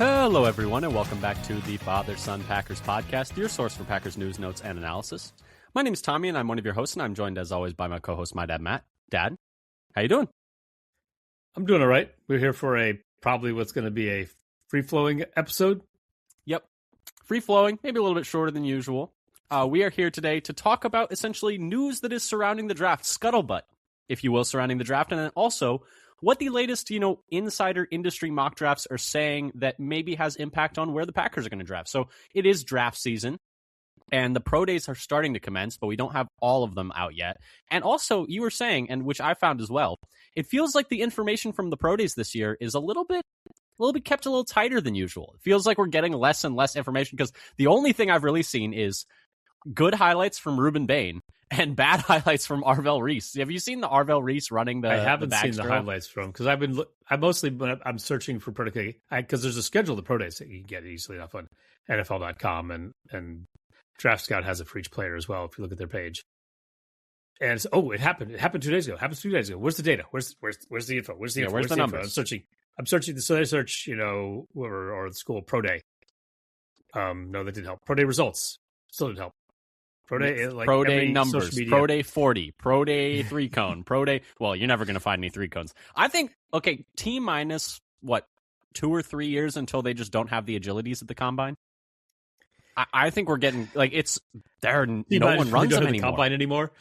Hello, everyone, and welcome back to the Father-Son Packers podcast, your source for Packers news, notes, and analysis. My name is Tommy, and I'm one of your hosts, and I'm joined, as always, by my co-host, my dad, Matt. Dad, how you doing? I'm doing all right. We're here for probably what's going to be a free-flowing episode. Yep. Free-flowing, maybe a little bit shorter than usual. We are here today to talk about, essentially, news that is surrounding the draft, scuttlebutt, if you will, surrounding the draft, and then also what the latest, insider industry mock drafts are saying that maybe has impact on where the Packers are going to draft. So it is draft season, and the pro days are starting to commence, but we don't have all of them out yet. And also, you were saying, and which I found as well, it feels like the information from the pro days this year is a little bit kept a little tighter than usual. It feels like we're getting less and less information because the only thing I've really seen is good highlights from Ruben Bain and bad highlights from Arvell Reese. Have you seen the Arvell Reese running the? I haven't the seen the highlights from because I'm searching for predicate because there's a schedule of the pro days that you can get easily enough on NFL.com and Draft Scout has it for each player as well if you look at their page. And it's, it happened 2 days ago. It happened 2 days ago. Where's the data? Where's the info? Where's the info? Where's the numbers? Info? I'm searching. So I search, whatever, or the school pro day. No, that didn't help. Pro day results still didn't help. Pro day numbers, pro day 40, pro day 3-cone, pro day. Well, you're never going to find any 3-cones. I think, T minus, 2 or 3 years until they just don't have the agilities at the combine. I think we're getting, no one runs them anymore. Combine anymore?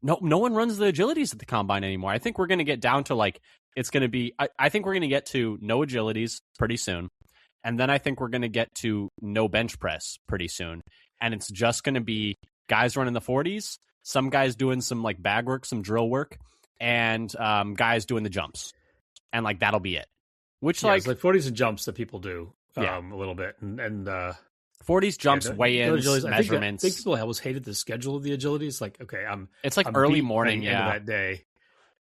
No one runs the agilities at the combine anymore. I think we're going to get down to, it's going to be, I think we're going to get to no agilities pretty soon. And then I think we're going to get to no bench press pretty soon. And it's just going to be guys running the 40s, some guys doing some bag work, some drill work, and guys doing the jumps. And that'll be it. Which it's 40s and jumps that people do a little bit. And 40s, jumps, weigh-ins, measurements. I think people always hated the schedule of the agilities. It's early morning, end of that day.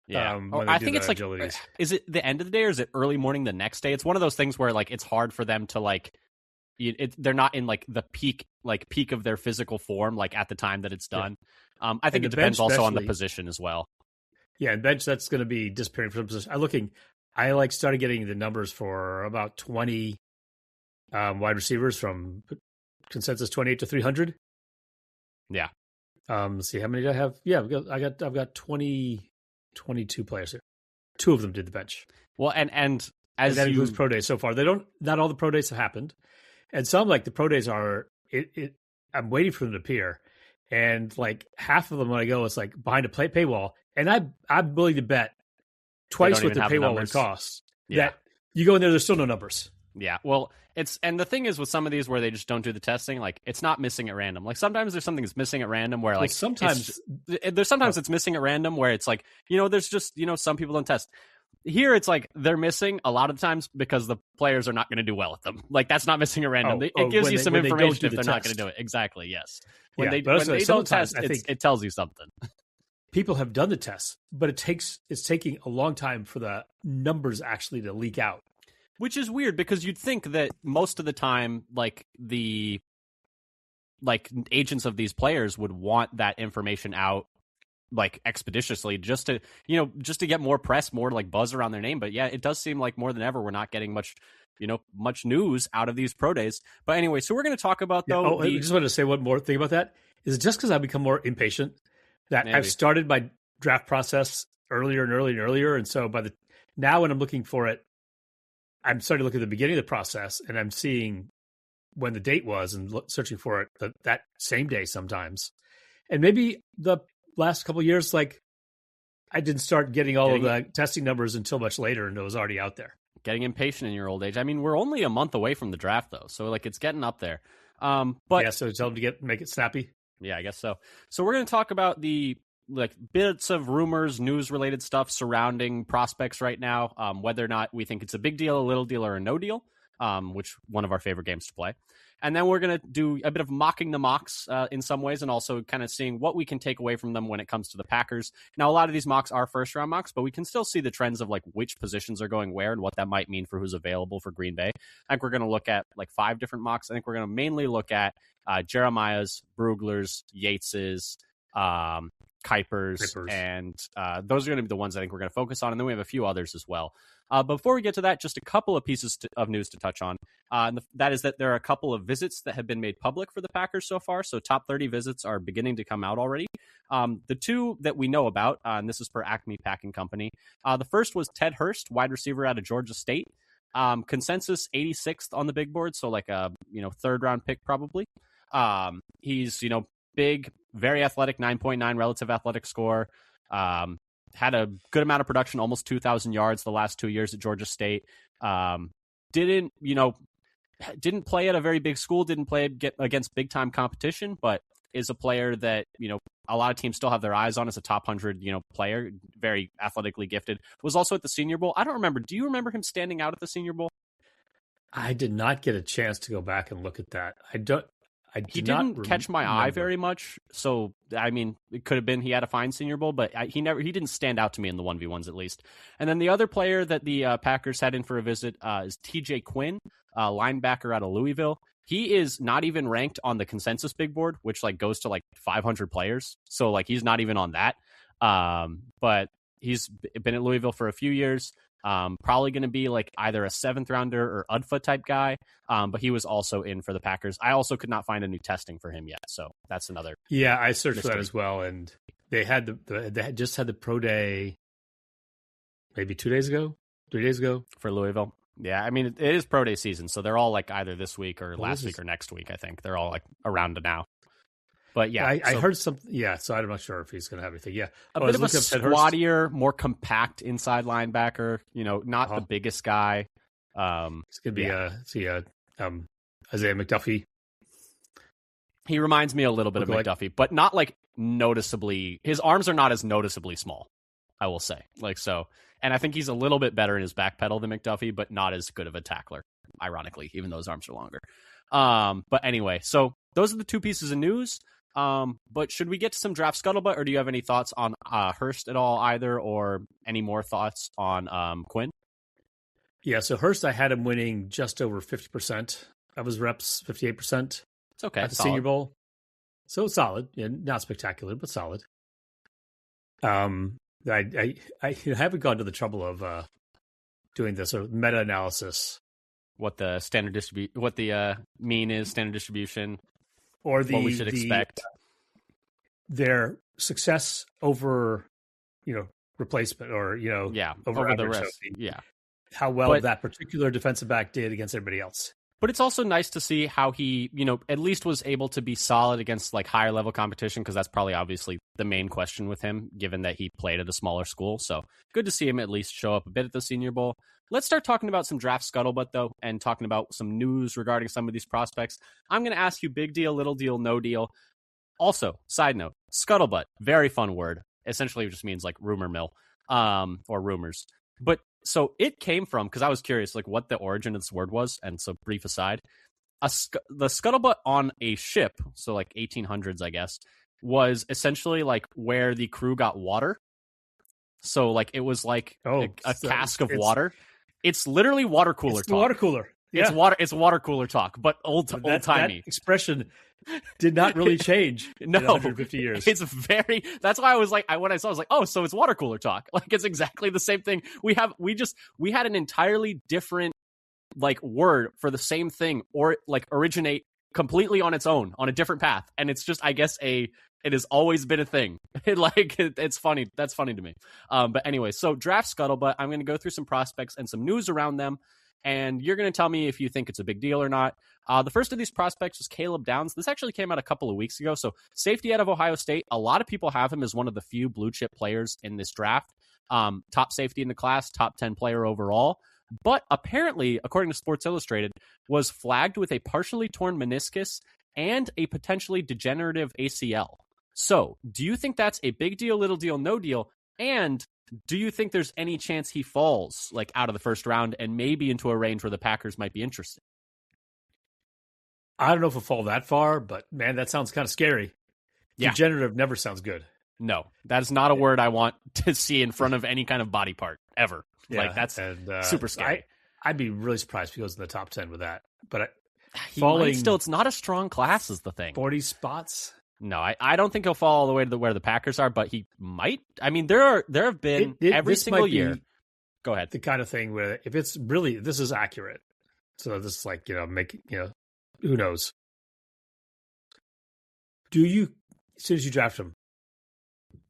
Yeah. I think it's agilities. Is it the end of the day or is it early morning the next day? It's one of those things where it's hard for them to they're not in the peak of their physical form at the time that it's done. Yeah. I think it depends also on the position as well. Yeah, and bench that's going to be disappearing from the position. I started getting the numbers for about 20 wide receivers from consensus 28 to 300. Yeah. Let's see how many do I have? Yeah, I've got 22 players here. 2 of them did the bench. Well, and as that includes pro days so far. Not all the pro days have happened. And some the pro days are I'm waiting for them to appear. And half of them when I go, it's behind a paywall. And I'm willing to bet twice what the paywall would cost. Yeah. That you go in there's still no numbers. Yeah. Well, and the thing is with some of these where they just don't do the testing, it's not missing at random. Sometimes there's something that's missing at random where sometimes it's missing at random where it's there's just, some people don't test. Here, it's they're missing a lot of times because the players are not going to do well at them. That's not missing at random. It gives you some information if they're not going to do it. Exactly, yes. When they don't test, it tells you something. People have done the tests, but it's taking a long time for the numbers actually to leak out. Which is weird because you'd think that most of the time, the agents of these players would want that information out expeditiously just to get more press, more buzz around their name. But yeah, it does seem like more than ever we're not getting much news out of these pro days. But anyway, so we're going to talk about I just wanted to say one more thing about that. Is it just because I've become more impatient that Maybe. I've started my draft process earlier and earlier and earlier, and so now when I'm looking for it, I'm starting to look at the beginning of the process, and I'm seeing when the date was and searching for it that same day sometimes. And maybe the last couple of years, I didn't start getting all of the testing numbers until much later, and it was already out there. Getting impatient in your old age. I mean, we're only a month away from the draft, though, so it's getting up there. But yeah, so tell them to make it snappy. Yeah, I guess so. So we're going to talk about the bits of rumors, news-related stuff surrounding prospects right now, whether or not we think it's a big deal, a little deal, or a no deal, which one of our favorite games to play. And then we're going to do a bit of mocking the mocks in some ways and also kind of seeing what we can take away from them when it comes to the Packers. Now, a lot of these mocks are first-round mocks, but we can still see the trends of which positions are going where and what that might mean for who's available for Green Bay. I think we're going to look at 5 different mocks. I think we're going to mainly look at Jeremiah's, Brugler's, Yates's, Kuipers, and those are going to be the ones I think we're going to focus on. And then we have a few others as well. Before we get to that, just a couple of pieces of news to touch on. And that is that there are a couple of visits that have been made public for the Packers so far. So top 30 visits are beginning to come out already. The two that we know about, and this is per Acme Packing Company. The first was Ted Hurst, wide receiver out of Georgia State. Consensus 86th on the big board, so like a third round pick probably. He's big, very athletic, 9.9 relative athletic score. Had a good amount of production, almost 2,000 yards the last 2 years at Georgia State. Didn't play at a very big school, didn't play against big time competition, but is a player that a lot of teams still have their eyes on as a top 100 player, very athletically gifted. Was also at the Senior Bowl. I don't remember. Do you remember him standing out at the Senior Bowl? I did not get a chance to go back and look at that. He didn't catch my eye very much. So, I mean, it could have been he had a fine Senior Bowl, but he didn't stand out to me in the 1v1s at least. And then the other player that the Packers had in for a visit is TJ Quinn, linebacker out of Louisville. He is not even ranked on the consensus big board, which goes to 500 players. So he's not even on that. But he's been at Louisville for a few years. Probably going to be either a 7th rounder or UDFA type guy. But he was also in for the Packers. I also could not find any testing for him yet. So that's another. Yeah, I searched for that as well. And they had they just had the pro day maybe 3 days ago for Louisville. Yeah, I mean, it is pro day season. So they're all either this week or last week or next week, I think. They're all around now. But yeah, I heard something. Yeah, so I'm not sure if he's going to have anything. Yeah, a bit of a squattier, more compact inside linebacker. Not the biggest guy. It's going to be Isaiah McDuffie. He reminds me a little bit of McDuffie, but not noticeably. His arms are not as noticeably small, I will say. So, and I think he's a little bit better in his back pedal than McDuffie, but not as good of a tackler. Ironically, even though his arms are longer. But anyway, so those are the two pieces of news. But should we get to some draft scuttlebutt, or do you have any thoughts on Hurst at all either, or any more thoughts on Quinn? Yeah, so Hurst, I had him winning just over 50% of his reps, 58%. It's okay. At the Senior Bowl. So solid. Yeah, not spectacular, but solid. I haven't gone to the trouble of doing this sort of meta-analysis. What the standard what the mean is, standard distribution, or what we should expect. Their success over, replacement, or over the rest. Yeah, how well that particular defensive back did against everybody else. But it's also nice to see how he, at least was able to be solid against higher level competition, because that's probably obviously the main question with him, given that he played at a smaller school. So good to see him at least show up a bit at the Senior Bowl. Let's start talking about some draft scuttlebutt, though, and talking about some news regarding some of these prospects. I'm going to ask you big deal, little deal, no deal. Also, side note, scuttlebutt, very fun word. Essentially, it just means rumor mill, or rumors. But so it came from, because I was curious, what the origin of this word was. And so, brief aside, the scuttlebutt on a ship, so 1800s, I guess, was essentially where the crew got water. So it was a cask of water. It's literally water cooler talk. Water cooler. Yeah. It's water cooler talk, but old timey. That expression did not really change no, in 150 years. It's that's why I was when I saw it, I was oh, so it's water cooler talk. It's exactly the same thing. We had an entirely different word for the same thing, or originate completely on its own on a different path. And it's just, I guess, it has always been a thing. It's funny. That's funny to me. But anyway, so draft scuttlebutt, I'm going to go through some prospects and some news around them. And you're going to tell me if you think it's a big deal or not. The first of these prospects was Caleb Downs. This actually came out a couple of weeks ago. So safety out of Ohio State. A lot of people have him as one of the few blue chip players in this draft. Top safety in the class, top 10 player overall. But apparently, according to Sports Illustrated, was flagged with a partially torn meniscus and a potentially degenerative ACL. So do you think that's a big deal, little deal, no deal? And do you think there's any chance he falls out of the first round and maybe into a range where the Packers might be interested? I don't know if it'll fall that far, but man, that sounds kind of scary. Yeah. Degenerative never sounds good. No, that is not a word I want to see in front of any kind of body part ever. Yeah, that's super scary. I'd be really surprised if he goes in the top 10 with that. But falling still, it's not a strong class is the thing. 40 spots. No, I don't think he'll fall all the way to where the Packers are, but he might. I mean, there have been every single year. Go ahead. The kind of thing where if it's really, this is accurate. So this is like, who knows? Do you, as soon as you draft him,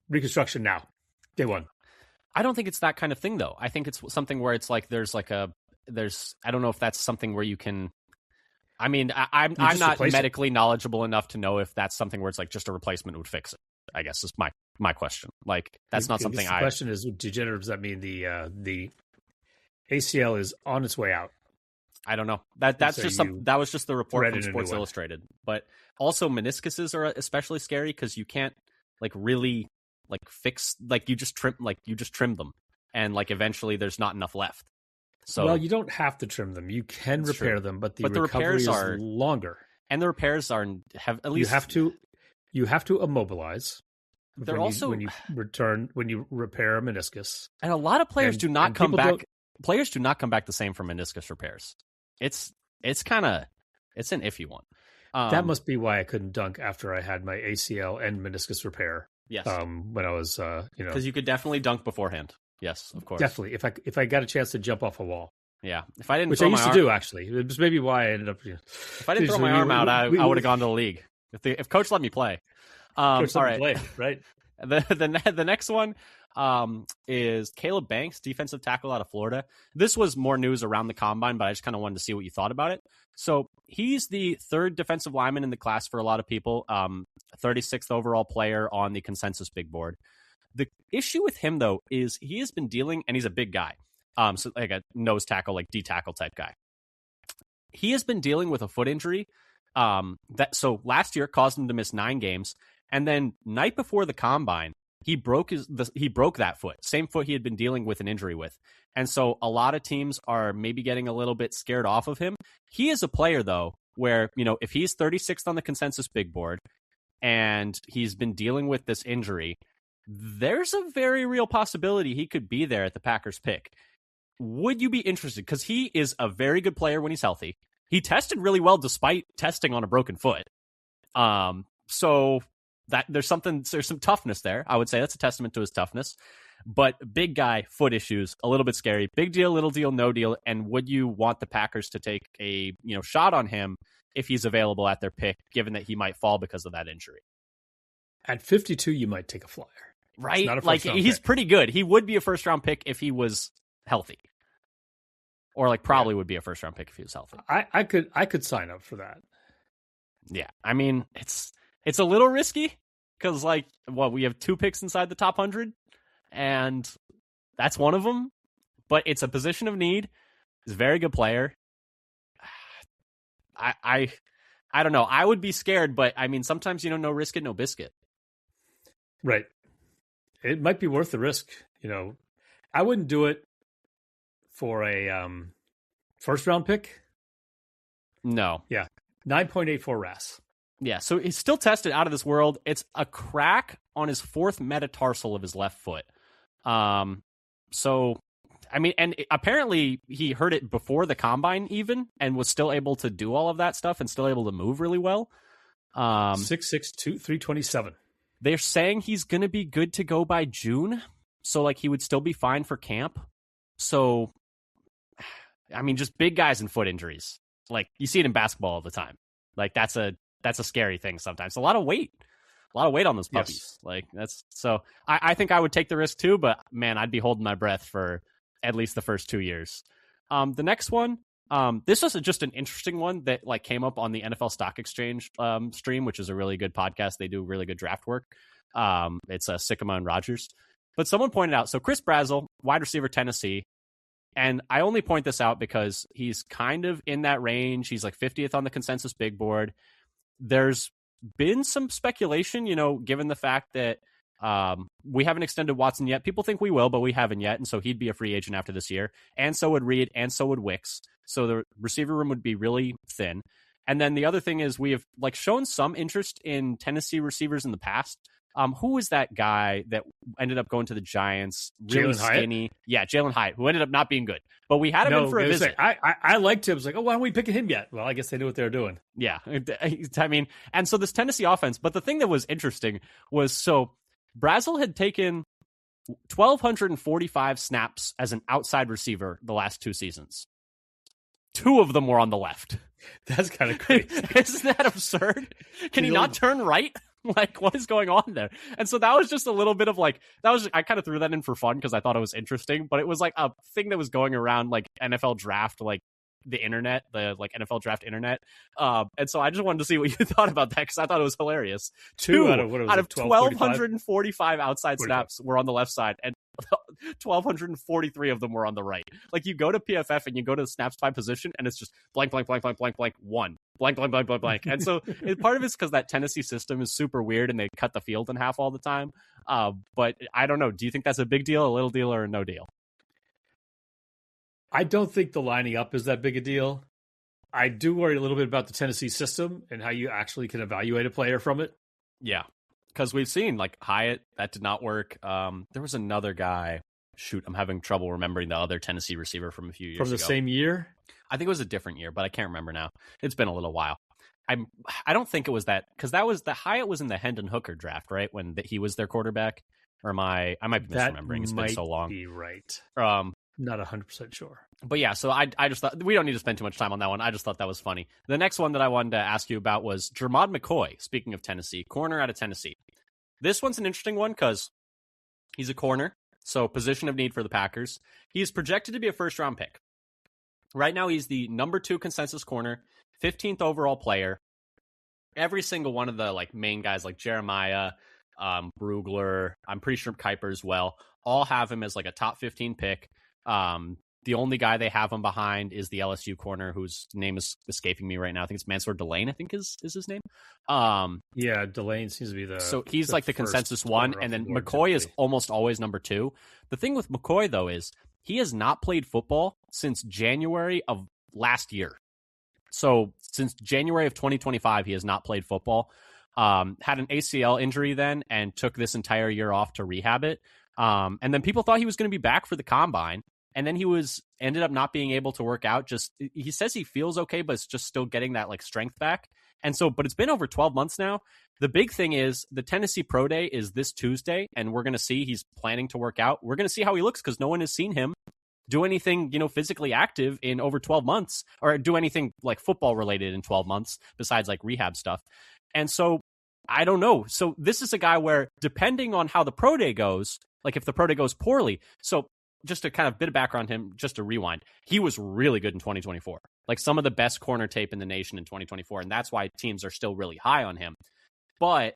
reconstruction now, day one? I don't think it's that kind of thing, though. I think it's something where it's like I don't know if that's something where you can. I mean, I'm not medically knowledgeable enough to know if that's something where it's like just a replacement would fix it. I guess is my question. Like that's not something. The question is, degenerative, does that mean the ACL is on its way out? I don't know. That was just the report from Sports Illustrated. But also meniscuses are especially scary because you can't like really like fix, like you just trim them, and like eventually there's not enough left. So well, you don't have to trim them. You can repair them, but the recovery is longer. And the repairs have at least you have to immobilize. They're when you repair a meniscus. And a lot of players do not come back. Players do not come back the same from meniscus repairs. It's an iffy one. That must be why I couldn't dunk after I had my ACL and meniscus repair. Yes. When I was, because you could definitely dunk beforehand. Yes, of course. Definitely. If I got a chance to jump off a wall. Yeah. If I didn't, which I used to do actually. It was maybe why I ended up. If I didn't throw my arm out, I would have gone to the league. If coach let me play. Coach all right. Play, right. The next one is Caleb Banks, defensive tackle out of Florida. This was more news around the combine, but I just kind of wanted to see what you thought about it. So he's the third defensive lineman in the class for a lot of people. 36th overall player on the consensus big board. The issue with him, though, is he has been dealing, and he's a big guy, so like a nose tackle, like D tackle type guy. He has been dealing with a foot injury so last year caused him to miss 9 games, and then night before the combine, he broke that foot, same foot he had been dealing with an injury with. And so a lot of teams are maybe getting a little bit scared off of him. He is a player, though, where, if he's 36th on the consensus big board and he's been dealing with this injury, there's a very real possibility he could be there at the Packers pick. Would you be interested? Because he is a very good player when he's healthy. He tested really well despite testing on a broken foot. So that there's some toughness there. I would say that's a testament to his toughness. But big guy, foot issues, a little bit scary. Big deal, little deal, no deal. And would you want the Packers to take a shot on him if he's available at their pick, given that he might fall because of that injury? At 52, you might take a flyer. Right? Like he's pretty good. He would be a first round pick if he was healthy. Or like probably would be a first round pick if he was healthy. I could sign up for that. Yeah. I mean, it's a little risky because we have 2 picks inside the top 100 and that's one of them, but it's a position of need. He's a very good player. I don't know. I would be scared, but I mean, sometimes, no risk it, no biscuit. Right. It might be worth the risk. I wouldn't do it for a first round pick. No. Yeah. 9.84 RAS. Yeah. So he's still tested out of this world. It's a crack on his 4th metatarsal of his left foot. So, I mean, and apparently he hurt it before the combine even and was still able to do all of that stuff and still able to move really well. 6'6", 327. They're saying he's going to be good to go by June. So he would still be fine for camp. So, I mean, just big guys and foot injuries. You see it in basketball all the time. That's a scary thing sometimes. A lot of weight on those puppies. Yes. I think I would take the risk too, but man, I'd be holding my breath for at least the first 2 years. The next one, this was just an interesting one that came up on the NFL Stock Exchange stream, which is a really good podcast. They do really good draft work. It's Sycamore and Rogers. But someone pointed out, so Chris Brazzell, wide receiver, Tennessee, and I only point this out because he's kind of in that range. He's 50th on the consensus big board. There's been some speculation, given the fact that we haven't extended Watson yet. People think we will, but we haven't yet. And so he'd be a free agent after this year. And so would Reed, and so would Wicks. So the receiver room would be really thin. And then the other thing is we have shown some interest in Tennessee receivers in the past. Who was that guy that ended up going to the Giants? Really Jalen skinny. Hyatt? Yeah, Jalen Hyatt, who ended up not being good. But we had him in for a visit. I liked him. I was like, oh, why aren't we picking him yet? Well, I guess they knew what they were doing. Yeah. I mean, and so this Tennessee offense, but the thing that was interesting was so Brazel had taken 1,245 snaps as an outside receiver the last 2 seasons. 2 of them were on the left. That's kind of crazy. Isn't that absurd? Can he not turn right? Like, what is going on there? And so that was just a little bit of like, I kind of threw that in for fun because I thought it was interesting, but it was like a thing that was going around like NFL draft, like the internet, the like NFL draft internet. And so I just wanted to see what you thought about that because I thought it was hilarious. 2 out of 1,245 outside snaps were on the left side, and 1,243 of them were on the right. Like, you go to PFF and you go to the snaps by position, and it's just blank, blank, blank, blank, blank, blank, 1, blank, blank, blank, blank, blank. And so part of it's because that Tennessee system is super weird and they cut the field in half all the time. But I don't know. Do you think that's a big deal, a little deal, or a no deal? I don't think the lining up is that big a deal. I do worry a little bit about the Tennessee system and how you actually can evaluate a player from it. Yeah, because we've seen like Hyatt, that did not work. There was another guy. Shoot, I'm having trouble remembering the other Tennessee receiver from a few years ago. From the same year? I think it was a different year, but I can't remember now. It's been a little while. I don't think it was that, because that was the Hyatt was in the Hendon Hooker draft, right? When he was their quarterback. Or I might be misremembering. It's been so long. Be right. Not 100% sure. But yeah, so I just thought we don't need to spend too much time on that one. I just thought that was funny. The next one that I wanted to ask you about was Jermod McCoy, speaking of Tennessee, corner out of Tennessee. This one's an interesting one because he's a corner, so position of need for the Packers. He's projected to be a first-round pick. Right now, he's the number 2 consensus corner, 15th overall player. Every single one of the like main guys like Jeremiah, Brugler, I'm pretty sure Kuiper as well, all have him as like a top 15 pick. The only guy they have him behind is the LSU corner, whose name is escaping me right now. I think it's Mansour Delane, I think is his name. Yeah, Delane seems to be so he's like the consensus one, and then McCoy is almost always number 2. The thing with McCoy, though, is he has not played football since January of last year. So since January of 2025, he has not played football. Had an ACL injury then and took this entire year off to rehab it. And then people thought he was going to be back for the combine. And then he ended up not being able to work out. He says he feels okay, but it's just still getting that like strength back. And so, but it's been over 12 months now. The big thing is the Tennessee Pro Day is this Tuesday, and we're going to see he's planning to work out. We're going to see how he looks because no one has seen him do anything, physically active in over 12 months or do anything like football related in 12 months besides like rehab stuff. And so I don't know. So this is a guy where depending on how the Pro Day goes, like if the Pro Day goes poorly, so just a kind of bit of background on him, just to rewind, he was really good in 2024. Like some of the best corner tape in the nation in 2024. And that's why teams are still really high on him. But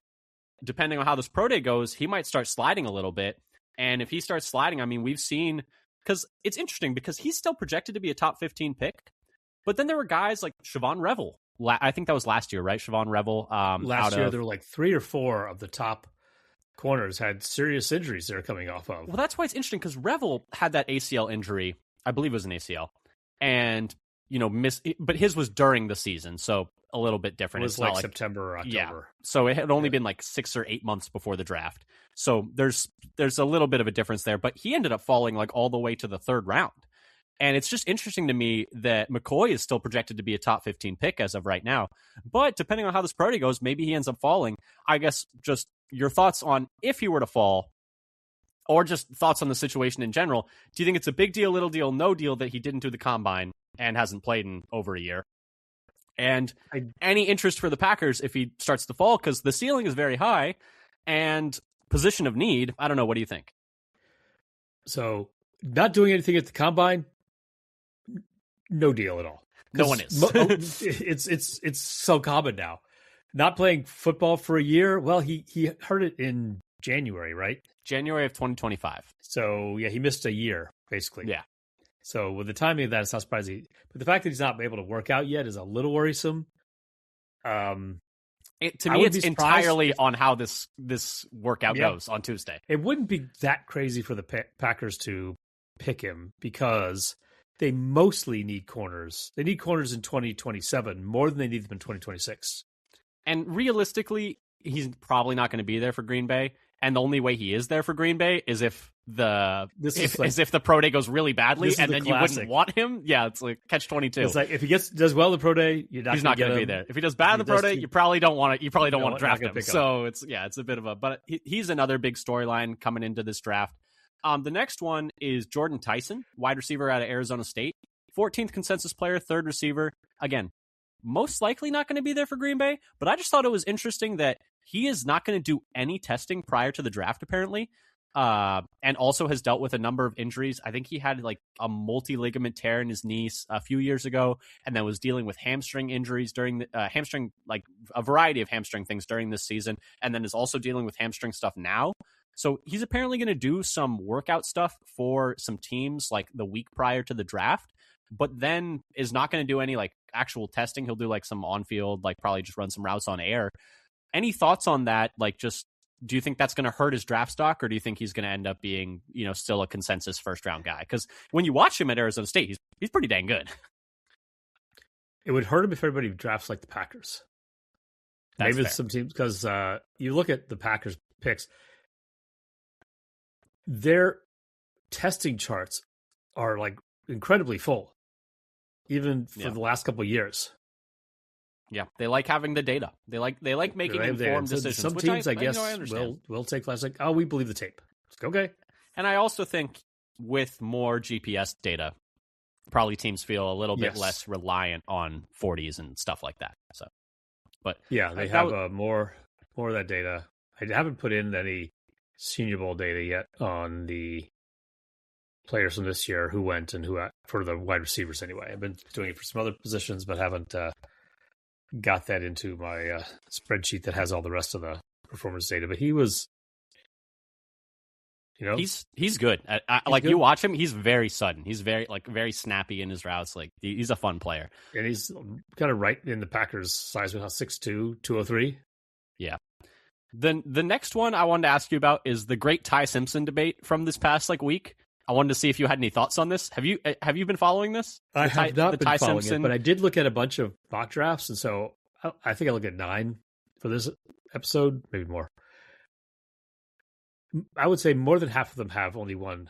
depending on how this Pro Day goes, he might start sliding a little bit. And if he starts sliding, I mean, we've seen, because it's interesting because he's still projected to be a top 15 pick. But then there were guys like Siobhan Revel. I think that was last year, right? Siobhan Revel. Last year, there were like 3 or 4 of the top corners had serious injuries they're coming off of. Well, that's why it's interesting because Revel had that ACL injury. I believe it was an ACL. And, missed, but his was during the season. So a little bit different. It was like September or October. Yeah. So it had only been like 6 or 8 months before the draft. So there's a little bit of a difference there, but he ended up falling like all the way to the 3rd round. And it's just interesting to me that McCoy is still projected to be a top 15 pick as of right now. But depending on how this Pro Day goes, maybe he ends up falling. I guess just your thoughts on if he were to fall, or just thoughts on the situation in general. Do you think it's a big deal, little deal, no deal that he didn't do the combine and hasn't played in over a year? And any interest for the Packers if he starts to fall? Because the ceiling is very high and position of need. I don't know. What do you think? So not doing anything at the combine, no deal at all. No one is. It's so common now. Not playing football for a year. Well, he hurt it in January, right? January of 2025. So yeah, he missed a year basically. Yeah. So with the timing of that, it's not surprising. But the fact that he's not able to work out yet is a little worrisome. To me, it's entirely on how this workout goes on Tuesday. It wouldn't be that crazy for the Packers to pick him because they mostly need corners. They need corners in 2027 more than they need them in 2026. And realistically, he's probably not going to be there for Green Bay, and the only way he is there for Green Bay is if the pro day goes really badly, and then you wouldn't want him. Yeah, it's like catch-22. It's like if he does well in the pro day, he's not going to be there. If he does bad in the pro day, you probably don't want to. You probably don't want to draft him. So it's a bit of a. But he's another big storyline coming into this draft. The next one is Jordan Tyson, wide receiver out of Arizona State, 14th consensus player, third receiver. Again, most likely not going to be there for Green Bay, but I just thought it was interesting that he is not going to do any testing prior to the draft, apparently, and also has dealt with a number of injuries. I think he had like a multi-ligament tear in his knee a few years ago, and then was dealing with hamstring injuries during the like a variety of hamstring things during this season, and then is also dealing with hamstring stuff now. So he's apparently going to do some workout stuff for some teams like the week prior to the draft, but then is not going to do any like actual testing. He'll do like some on-field, like probably just run some routes on air. Any thoughts on that? Like, just do you think that's going to hurt his draft stock, or do you think he's going to end up being, still a consensus first-round guy? Because when you watch him at Arizona State, he's pretty dang good. It would hurt him if everybody drafts like the Packers. That's maybe fair. Some teams, because you look at the Packers picks, their testing charts are like incredibly full, even for the last couple of years. Yeah, they like having the data. They like making informed decisions. Some teams, I guess, will take flash like, oh, we believe the tape. It's like, okay. And I also think with more GPS data, probably teams feel a little bit less reliant on 40s and stuff like that. So, but yeah, they have more of that data. I haven't put in any Senior Bowl data yet on the players from this year who went and who for the wide receivers anyway. I've been doing it for some other positions, but haven't got that into my spreadsheet that has all the rest of the performance data. But he was, he's good. Good. You watch him, he's very sudden. He's very snappy in his routes. Like he's a fun player, and he's kind of right in the Packers' size with 6'2", 203. Yeah. Then the next one I wanted to ask you about is the great Ty Simpson debate from this past week. I wanted to see if you had any thoughts on this. Have you been following this? I have not been following it, but I did look at a bunch of mock drafts, and so I think I looked at 9 for this episode, maybe more. I would say more than half of them have only one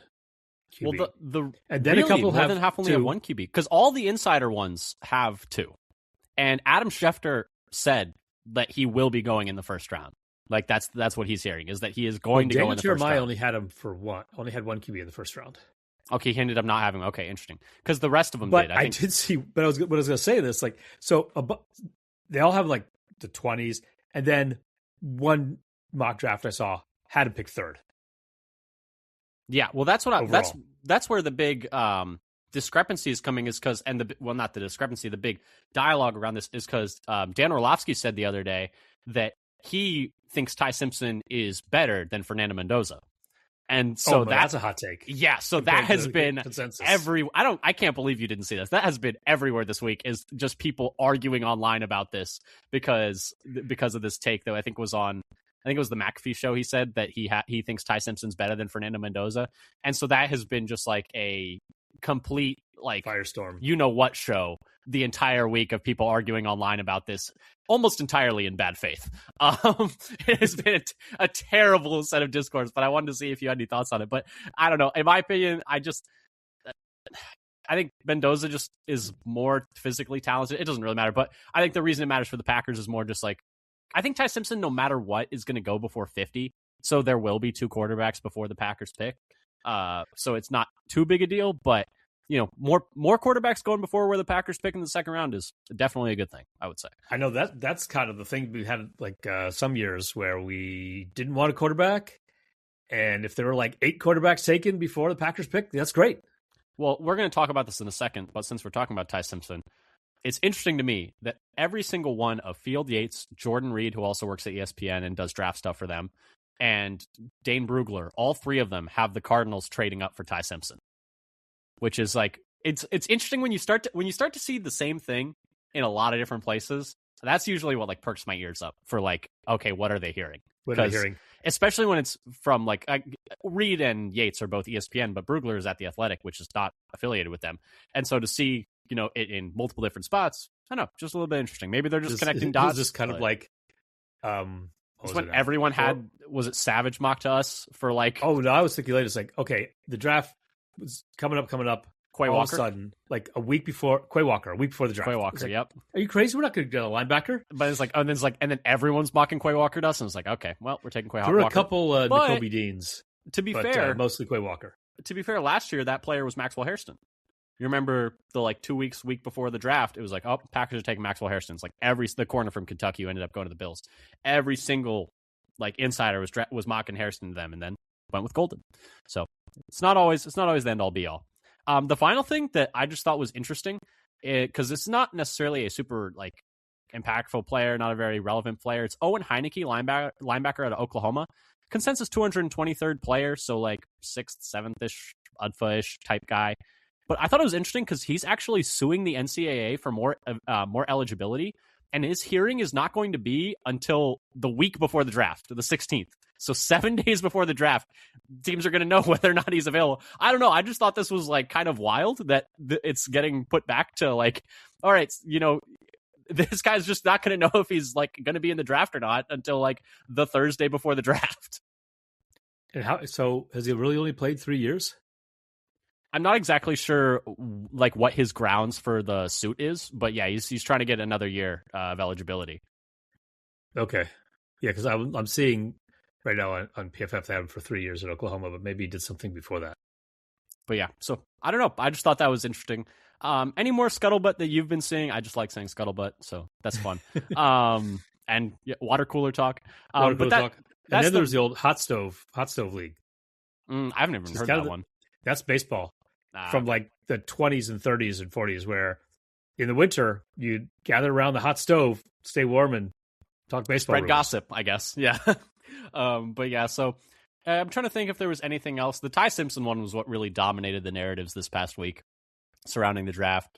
QB. Well, and then a couple more than half only have one QB, because all the insider ones have 2. And Adam Schefter said that he will be going in the first round. Like that's what he's hearing, is that he is going to go in the first round. only had him only had one QB in the first round. Okay, he ended up not having. Okay, interesting. Because the rest of them did. I did see. But I was going to say this. Like, so they all have like the 20s, and then one mock draft I saw had him pick 3rd. Yeah, well, that's what that's where the big discrepancy is coming, is because not the discrepancy, the big dialogue around this is because Dan Orlovsky said the other day that he thinks Ty Simpson is better than Fernando Mendoza. And so that's a hot take. Yeah, so that has been consensus. I can't believe you didn't see this. That has been everywhere this week, is just people arguing online about this because of this take that I think it was the McAfee show. He said that he thinks Ty Simpson's better than Fernando Mendoza. And so that has been just like a complete like firestorm, what show the entire week of people arguing online about this, almost entirely in bad faith. It has been a terrible set of discourse, but I wanted to see if you had any thoughts on it. But I don't know. In my opinion, I think Mendoza just is more physically talented. It doesn't really matter, but I think the reason it matters for the Packers is more just like, I think Ty Simpson, no matter what, is going to go before 50. So there will be 2 quarterbacks before the Packers pick. So it's not too big a deal, but more quarterbacks going before where the Packers pick in the second round is definitely a good thing, I would say. I know that's kind of the thing. We had like some years where we didn't want a quarterback, and if there were like 8 quarterbacks taken before the Packers pick, that's great. Well, we're going to talk about this in a second, but since we're talking about Ty Simpson, it's interesting to me that every single one of Field Yates, Jordan Reed, who also works at ESPN and does draft stuff for them, and Dane Brugler, all 3 of them have the Cardinals trading up for Ty Simpson. Which is like, it's interesting when you start to see the same thing in a lot of different places. That's usually what like perks my ears up for like, okay, what are they hearing? What are they hearing? Especially when it's from like Reed and Yates are both ESPN, but Brugler is at The Athletic, which is not affiliated with them. And so to see, it in multiple different spots, I don't know, just a little bit interesting. Maybe they're just connecting dots. It's just kind of like It's when everyone had, was it Savage mocked to us for like... Oh, no, I was thinking later. It's like, okay, the draft was coming up. Quay all Walker? Of a sudden, like a week before Quay Walker, a week before the draft. Quay Walker, like, yep. Are you crazy? We're not going to get a linebacker. But it's like, and then everyone's mocking Quay Walker to us, and it's like, okay, well, we're taking Quay Walker. There were a couple N'Kobe Deans. To be fair, mostly Quay Walker. To be fair, last year that player was Maxwell Hairston. You remember the like 2 week before the draft, it was like, oh, Packers are taking Maxwell Hairston. It's like the corner from Kentucky who ended up going to the Bills. Every single like insider was mocking Hairston to them, and then went with Golden. So it's not always the end all be all. The final thing that I just thought was interesting, because it's not necessarily a super like impactful player, not a very relevant player. It's Owen Heineke, linebacker out of Oklahoma. Consensus 223rd player, so like 6th, 7th-ish, UDFA-ish type guy. But I thought it was interesting because he's actually suing the NCAA for more eligibility, and his hearing is not going to be until the week before the draft, the 16th. So 7 days before the draft, teams are going to know whether or not he's available. I don't know. I just thought this was like kind of wild that it's getting put back to like, all right, this guy's just not going to know if he's like going to be in the draft or not until like the Thursday before the draft. And so has he really only played 3 years? I'm not exactly sure like what his grounds for the suit is, but yeah, he's trying to get another year of eligibility. Okay. Yeah, because I'm seeing right now on PFF they have him for 3 years at Oklahoma, but maybe he did something before that. But yeah, so I don't know. I just thought that was interesting. Any more scuttlebutt that you've been seing? I just like saying scuttlebutt, so that's fun. And yeah, water cooler talk. Talk. And then there's the old hot stove league. I haven't even heard that one. That's baseball from like the 20s and 30s and 40s, where in the winter you'd gather around the hot stove, stay warm, and talk baseball. Spread gossip, I guess. Yeah. But yeah, so I'm trying to think if there was anything else. The Ty Simpson one was what really dominated the narratives this past week surrounding the draft.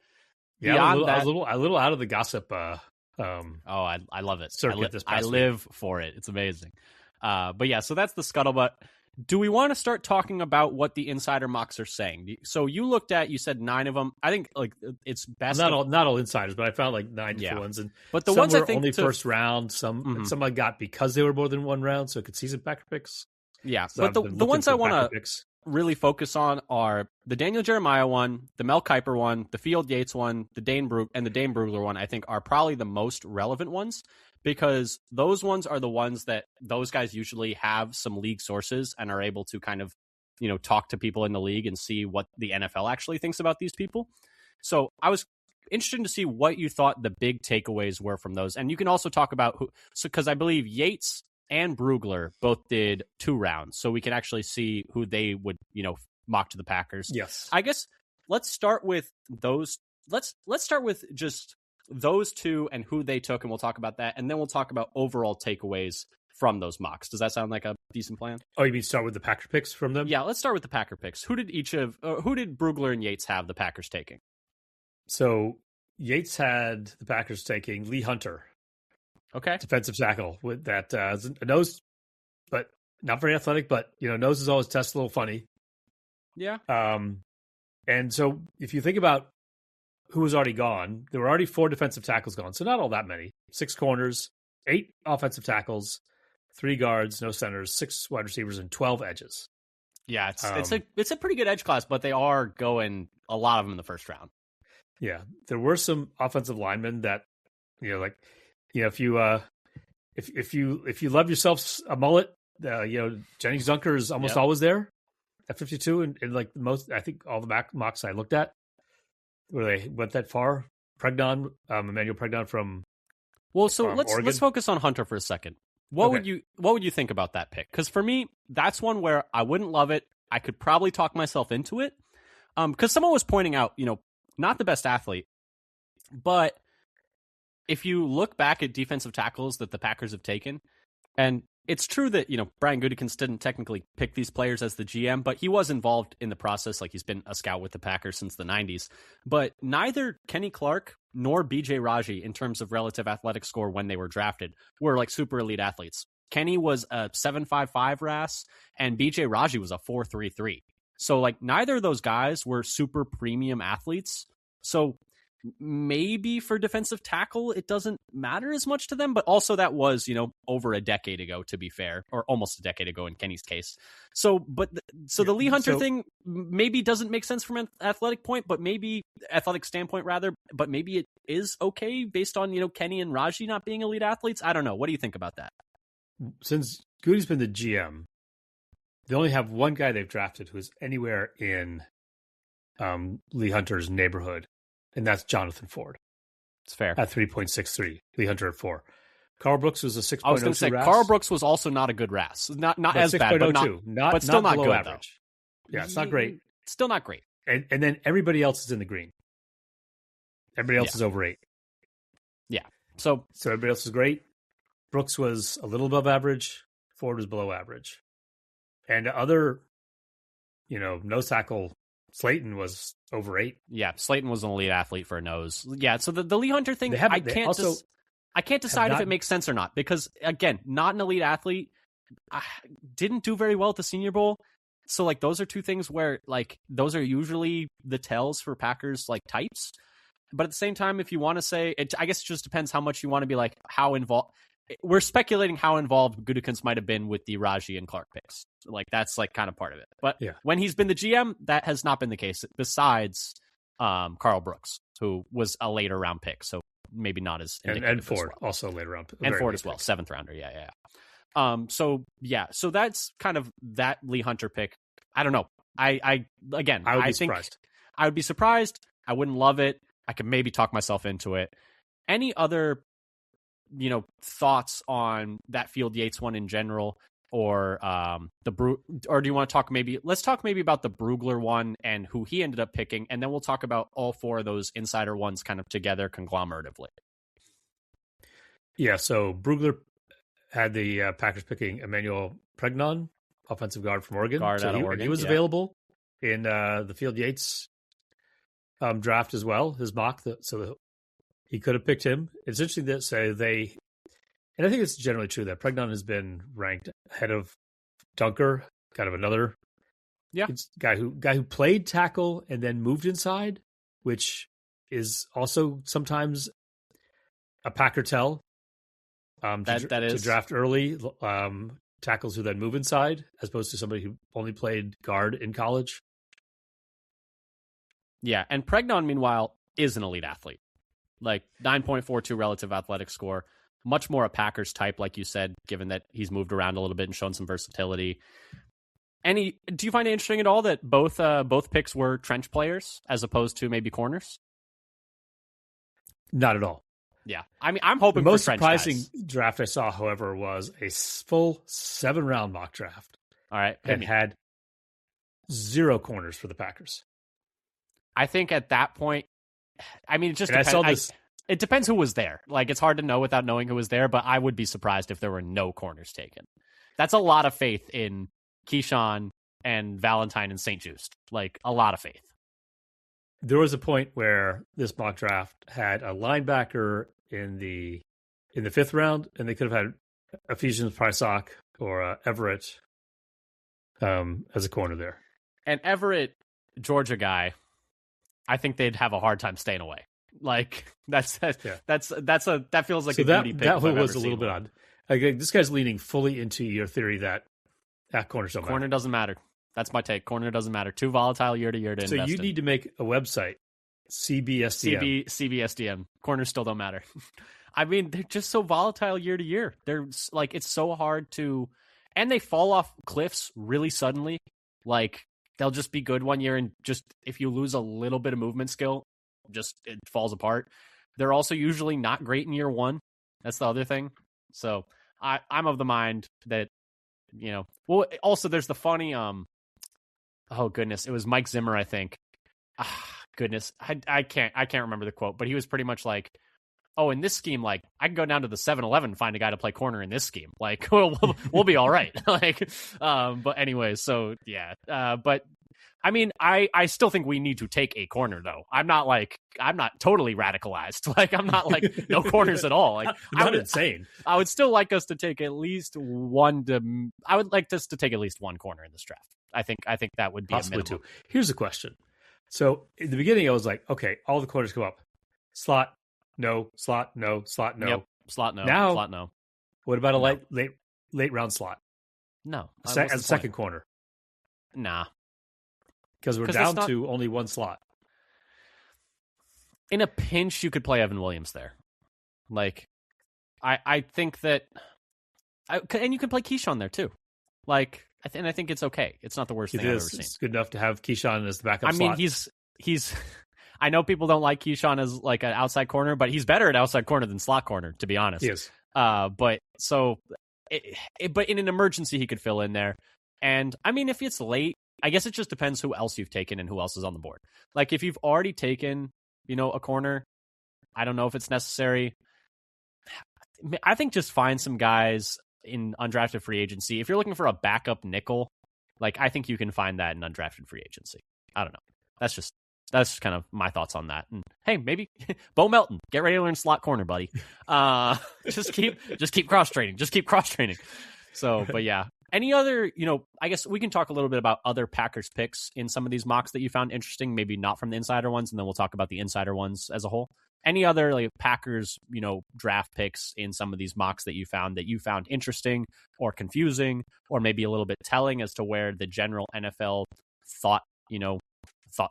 Yeah, I was a little out of the gossip. I love it. I live for it. It's amazing. But yeah, so that's the scuttlebutt. Do we want to start talking about what the insider mocks are saying? So you said 9 of them. I think like it's best. Not all insiders, but I found like 9 different ones. And but the ones were I think only first round. Some I got because they were more than one round, so it could season Packer picks. Yeah, so but the ones I want to really focus on are the Daniel Jeremiah one, the Mel Kiper one, the Field Yates one, the Dane Brugler one. I think are probably the most relevant ones, because those ones are the ones that those guys usually have some league sources and are able to kind of, talk to people in the league and see what the NFL actually thinks about these people. So I was interested to see what you thought the big takeaways were from those. And you can also talk about because I believe Yates and Brugler both did 2 rounds. So we can actually see who they would, mock to the Packers. Yes. I guess let's start with those. Let's start with just those 2 and who they took, and we'll talk about that, and then we'll talk about overall takeaways from those mocks. Does that sound like a decent plan? Oh, you mean start with the Packer picks from them? Yeah, let's start with the Packer picks. Who did Brugler and Yates have the Packers taking? So Yates had the Packers taking Lee Hunter. Okay, defensive tackle with that a nose, but not very athletic. But noses always test a little funny. Yeah. And so if you think about who was already gone, there were already 4 defensive tackles gone, so not all that many. 6 corners, 8 offensive tackles, 3 guards, no centers, 6 wide receivers, and 12 edges. Yeah, it's a pretty good edge class, but they are going a lot of them in the first round. Yeah, there were some offensive linemen that if you love yourself a mullet, Jenny Zunker is almost always there at 52, and like most, I think all the mocks I looked at where they went that far. Emmanuel Pregnon from let's focus on Hunter for a second. What would you think about that pick? Because for me, that's one where I wouldn't love it. I could probably talk myself into it. Because someone was pointing out, not the best athlete, but if you look back at defensive tackles that the Packers have taken, and it's true that, Brian Gutekunst didn't technically pick these players as the GM, but he was involved in the process. Like, he's been a scout with the Packers since the 90s. But neither Kenny Clark nor BJ Raji, in terms of relative athletic score when they were drafted, were like super elite athletes. Kenny was a 7.55 RAS, and BJ Raji was a 4.33. So like neither of those guys were super premium athletes. So maybe for defensive tackle, it doesn't matter as much to them, but also that was, over a decade ago, to be fair, or almost a decade ago in Kenny's case. So, the Lee Hunter thing maybe doesn't make sense from an athletic standpoint rather, but maybe it is okay based on, Kenny and Raji not being elite athletes. I don't know. What do you think about that? Since Goody's been the GM, they only have one guy they've drafted who's anywhere in Lee Hunter's neighborhood, and that's Jonathan Ford. It's fair. At 3.63, Lee Hunter at 4. Carl Brooks was a 6.02 I was going to say, RAS. Carl Brooks was also not a good RAS. Not as bad, but still not good, average. Though. Yeah, it's not great. Still not great. And then everybody else is in the green. Everybody else is over 8. Yeah. So everybody else is great. Brooks was a little above average. Ford was below average. And other, nose tackle, Slayton was over 8. Yeah, Slayton was an elite athlete for a nose. Yeah, so the Lee Hunter thing, I can't decide if it makes sense or not because, again, not an elite athlete, didn't do very well at the Senior Bowl. So, those are two things where, those are usually the tells for Packers, types. But at the same time, if you want to say, I guess it just depends how much you want to be, how involved. We're speculating how involved Gutekunst might have been with the Raji and Clark picks. That's kind of part of it. But when he's been the GM, that has not been the case. Besides Carl Brooks, who was a later round pick, so maybe not as and Ford also later round, and Ford as well, pick. 7th rounder. So that's kind of that Lee Hunter pick. I don't know. I think surprised. I would be surprised. I wouldn't love it. I could maybe talk myself into it. Any other thoughts on that Field Yates one in general, or or do you want to talk let's talk about the Brugler one and who he ended up picking, and then we'll talk about all 4 of those insider ones kind of together conglomeratively. Yeah, so Brugler had the Packers picking Emmanuel Pregnon, offensive guard from Oregon. Out of Oregon. He was available in the Field Yates draft as well, his mock, he could have picked him. It's interesting that and I think it's generally true that Pregnon has been ranked ahead of Dunker, kind of another guy who played tackle and then moved inside, which is also sometimes a Packer tell. To draft early tackles who then move inside, as opposed to somebody who only played guard in college. Yeah, and Pregnon, meanwhile, is an elite athlete. 9.42 relative athletic score, much more a Packers type, like you said, given that he's moved around a little bit and shown some versatility. Do you find it interesting at all that both picks were trench players as opposed to maybe corners? Not at all. Yeah, I mean, I'm hoping the most for trench surprising guys. Draft I saw, however, was a full 7-round mock draft. All right, and had 0 corners for the Packers. I think at that point, I mean, it just depends. It depends who was there. It's hard to know without knowing who was there, but I would be surprised if there were no corners taken. That's a lot of faith in Keyshawn and Valentine and St. Just. A lot of faith. There was a point where this mock draft had a linebacker in the 5th round, and they could have had Ephesians Prysock or Everett as a corner there. And Everett, Georgia guy, I think they'd have a hard time staying away. That feels like a beauty pick. That was a little bit odd. This guy's leaning fully into your theory that corners don't matter. Corner doesn't matter. That's my take. Corner doesn't matter. Too volatile year to year to invest in. So you need to make a website, CBSDM. CBSDM. Corners still don't matter. I mean, they're just so volatile year to year. They're it's so hard to, and they fall off cliffs really suddenly. They'll just be good one year, and just if you lose a little bit of movement skill, it falls apart. They're also usually not great in year 1. That's the other thing. So I'm of the mind that, well, also there's the funny, oh goodness, it was Mike Zimmer, I think. Goodness, I can't remember the quote, but he was pretty much like, oh, in this scheme, I can go down to the 7-Eleven and find a guy to play corner in this scheme. We'll be all right. But anyways, so yeah. But I mean, I still think we need to take a corner though. I'm not totally radicalized. I'm not no corners at all. Not insane. I would still like us to take at least one corner in this draft. I think that would be possibly a minimum. 2. Here's a question. So in the beginning, I was like, okay, all the corners go up. slot, no, slot, no, slot, no. Yep. Slot no. Now, Slot no. what about a No. late round slot? No. As a second corner? Nah. Because we're down to only one slot. In a pinch, you could play Evan Williams there. Like, I think that... and you can play Keyshawn there, too. Like, and I think it's okay. It's not the worst thing I've ever seen. It's good enough to have Keyshawn as the backup slot. I mean, he's... I know people don't like Keyshawn as, like, an outside corner, but he's better at outside corner than slot corner, to be honest. He is. But in an emergency, he could fill in there. And, I mean, if it's late, I guess it just depends who else you've taken and who else is on the board. Like, if you've already taken, a corner, I don't know if it's necessary. I think just find some guys in undrafted free agency. If you're looking for a backup nickel, like, I think you can find that in undrafted free agency. I don't know. That's just kind of my thoughts on that. And hey, maybe Bo Melton, get ready to learn slot corner, buddy. Just keep cross training. Just keep cross training. So, but yeah. Any other, I guess we can talk a little bit about other Packers picks in some of these mocks that you found interesting, maybe not from the insider ones, and then we'll talk about the insider ones as a whole. Any other like Packers, draft picks in some of these mocks that you found interesting or confusing, or maybe a little bit telling as to where the general NFL thought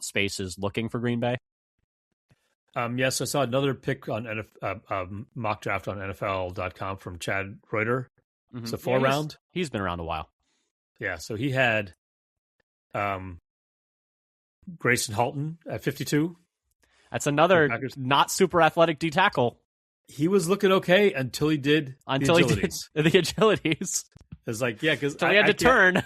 space is looking for Green Bay? Yes, I saw another pick on mock draft on NFL.com from Chad Reuter. Mm-hmm. It's a 4-round. He's been around a while. Yeah, so he had Grayson Halton at 52. That's another not super athletic D tackle. He was looking okay until he did the agilities. It's like, yeah, because he had to turn.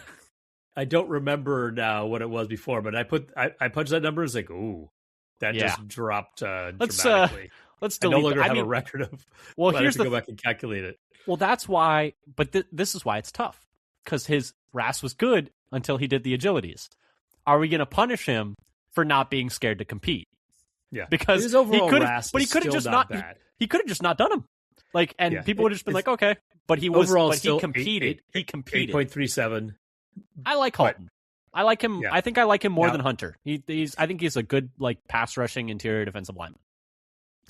I don't remember now what it was before, but I punched that number. It's like, ooh, that just dropped dramatically. Let's delete. I no longer have a record of. Well, here's go back and calculate it. Well, that's why. But this is why it's tough, because his RAS was good until he did the agilities. Are we going to punish him for not being scared to compete? Yeah, because his overall RAS, but he could have just not. He could have just not done them. Like, and people would have just been like, okay, but he was. Overall, but he competed. He competed. 8.37. I like Halton. I like him. Yeah. I think I like him more than Hunter. I think he's a good pass rushing interior defensive lineman.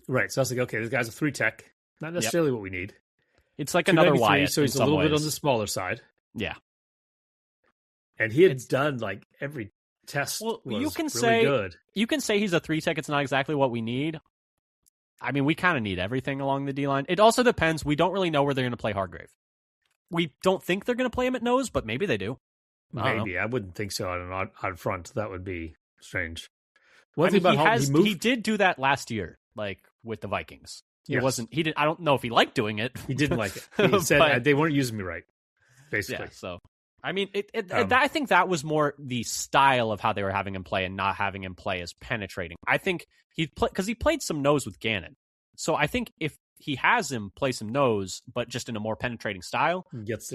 Right. So I was like, okay, this guy's a 3 tech. Not necessarily what we need. It's like another Wyatt. So he's a little bit on the smaller side. Yeah. And he had done like every test. Well, you can say good. You can say he's a 3 tech. It's not exactly what we need. I mean, we kind of need everything along the D line. It also depends. We don't really know where they're going to play Hargrave. We don't think they're going to play him at nose, but maybe they do. Maybe. I wouldn't think so on an odd front. That would be strange. He did do that last year, like with the Vikings. I don't know if he liked doing it. He didn't like it. He said they weren't using me right, basically. Yeah, so, I mean, I think that was more the style of how they were having him play and not having him play as penetrating. I think because he played some nose with Gannon. So I think if he has him play some nose, but just in a more penetrating style,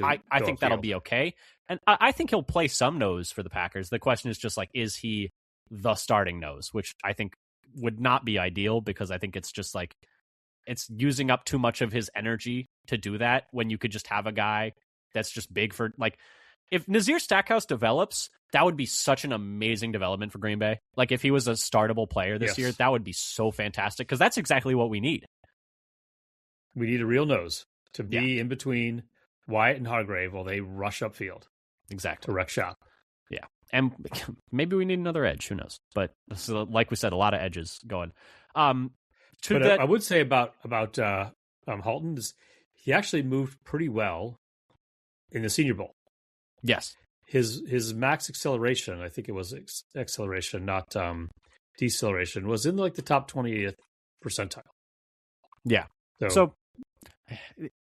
I think that'll be okay. And I think he'll play some nose for the Packers. The question is just like, is he the starting nose? Which I think would not be ideal, because I think it's just like, it's using up too much of his energy to do that when you could just have a guy that's just big for, like, if Nazir Stackhouse develops, that would be such an amazing development for Green Bay. Like, if he was a startable player this year, that would be so fantastic, because that's exactly what we need. We need a real nose to be in between Wyatt and Hargrave while they rush upfield. Exactly. To wreck shop. Yeah. And maybe we need another edge. Who knows? But like we said, a lot of edges going. I would say about Halton is he actually moved pretty well in the Senior Bowl. Yes. His max acceleration, I think it was acceleration, not deceleration, was in like the top 20th percentile. Yeah. So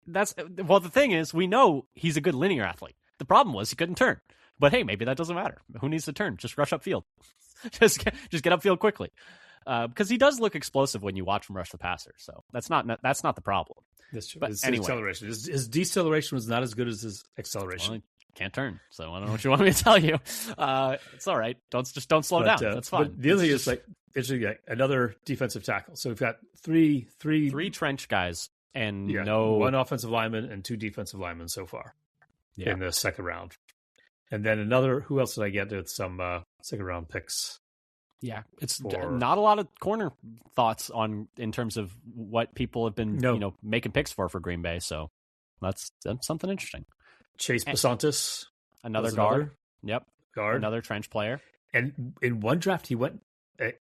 the thing is, we know he's a good linear athlete. The problem was he couldn't turn. But hey, maybe that doesn't matter. Who needs to turn? Just rush upfield. just get upfield quickly. Because he does look explosive when you watch him rush the passer. So that's not the problem. That's true. But his anyway. acceleration. His deceleration was not as good as his acceleration. Well, he can't turn. So I don't know what you want me to tell you. It's all right. Don't slow down. That's fine. But the other thing is another defensive tackle. So we've got three trench guys and one offensive lineman and 2 defensive linemen so far in the second round. And then who else did I get with some second round picks? Yeah, it's for not a lot of corner thoughts in terms of what people have been making picks for Green Bay. So that's something interesting. Chase Basantis, another guard. Yep, guard, another trench player. And in one draft, he went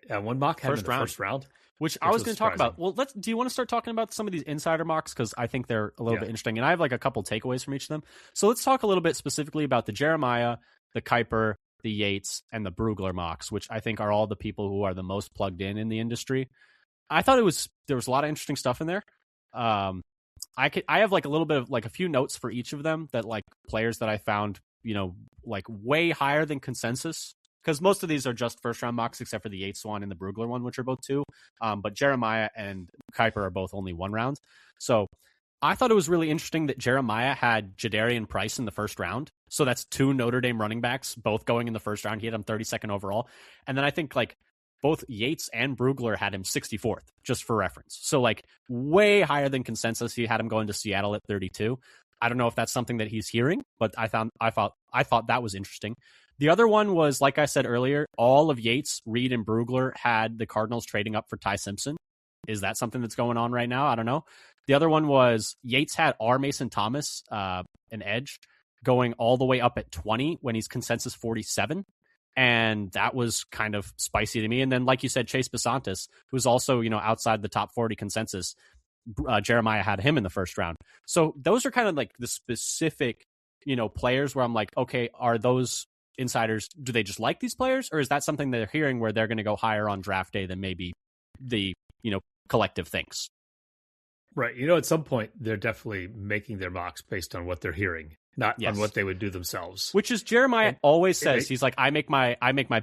one mock had him in the first round, which I was going to talk about. Well, do you want to start talking about some of these insider mocks, because I think they're a little bit interesting, and I have like a couple takeaways from each of them. So let's talk a little bit specifically about the Jeremiah, the Kuiper, the Yates, and the Brugler mocks, which I think are all the people who are the most plugged in the industry. I thought there was a lot of interesting stuff in there. I have like a little bit of like a few notes for each of them, that like players that I found, like way higher than consensus, because most of these are just first round mocks except for the Yates one and the Brugler one, which are both 2. But Jeremiah and Kuiper are both only 1 round. So I thought it was really interesting that Jeremiah had Jadarian Price in the first round. So that's 2 Notre Dame running backs, both going in the first round. He had him 32nd overall. And then I think like both Yates and Brugler had him 64th, just for reference. So like way higher than consensus. He had him going to Seattle at 32. I don't know if that's something that he's hearing, but I thought that was interesting. The other one was, like I said earlier, all of Yates, Reed, and Brugler had the Cardinals trading up for Ty Simpson. Is that something that's going on right now? I don't know. The other one was Yates had R. Mason Thomas, an edge, going all the way up at 20 when he's consensus 47. And that was kind of spicy to me. And then, like you said, Chase Basantis, who's also, outside the top 40 consensus, Jeremiah had him in the first round. So those are kind of like the specific, players where I'm like, okay, are those insiders, do they just like these players, or is that something they're hearing where they're going to go higher on draft day than maybe the collective thinks? Right. At some point they're definitely making their mocks based on what they're hearing, not on what they would do themselves. Which is Jeremiah always says. He's like, I make my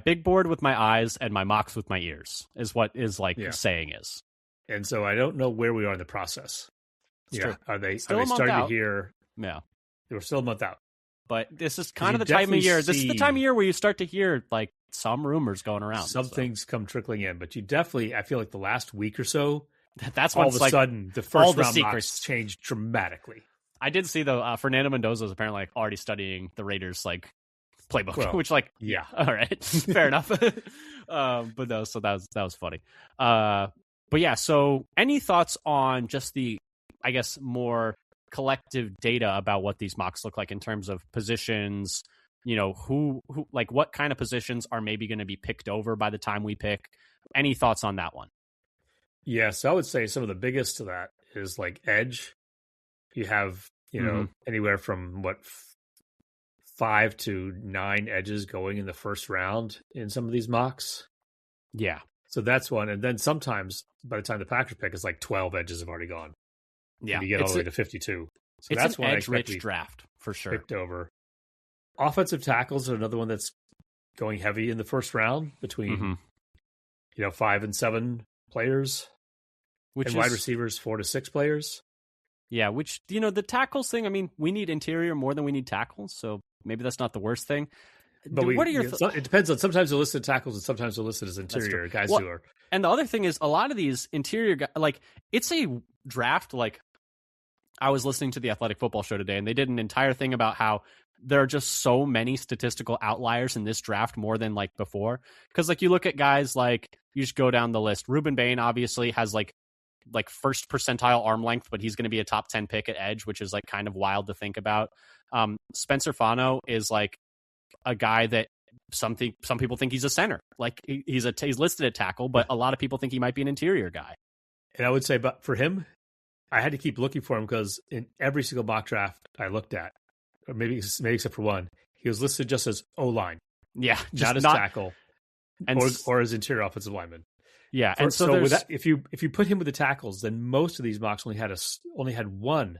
big board with my eyes and my mocks with my ears, is what is like saying is. And so I don't know where we are in the process. True. Are they starting to hear? Yeah. They were still a month out. But this is kind of the time of year. This is the time of year where you start to hear like some rumors going around. Some things come trickling in, but you definitely, I feel like the last week or so, that's when all of a sudden the first round mocks changed dramatically. I did see though, Fernando Mendoza is apparently like already studying the Raiders like playbook, which like all right, fair enough. But no, so that was funny. But yeah, so any thoughts on just the, I guess, more collective data about what these mocks look like in terms of positions, who like what kind of positions are maybe going to be picked over by the time we pick? Any thoughts on that one? Yes, I would say some of the biggest to that is like edge. You have, anywhere from 5 to 9 edges going in the first round in some of these mocks. Yeah. So that's one. And then sometimes by the time the Packers pick, it's like 12 edges have already gone. Yeah. And you get all the way to 52. So it's that's an edge-rich draft for sure. Picked over. Offensive tackles are another one that's going heavy in the first round between, 5 and 7 players. And wide receivers, 4 to 6 players. Yeah, which, the tackles thing, I mean, we need interior more than we need tackles. So maybe that's not the worst thing. But what are your it depends on, sometimes they're listed tackles and sometimes they're listed as interior guys who are. And the other thing is a lot of these interior guys, like it's a draft. Like I was listening to the Athletic Football Show today and they did an entire thing about how there are just so many statistical outliers in this draft more than like before. Because like you look at guys like, you just go down the list. Ruben Bain obviously has like first percentile arm length, but he's going to be a top 10 pick at edge, which is like kind of wild to think about. Spencer Fano is like a guy that some people think he's a center. Like he's listed at tackle, but a lot of people think he might be an interior guy. And I would say, but for him, I had to keep looking for him because in every single mock draft I looked at, or maybe except for one, he was listed just as O-line. Yeah, just as tackle, or as interior offensive lineman. Yeah, and so with that, if you put him with the tackles, then most of these mocks only had one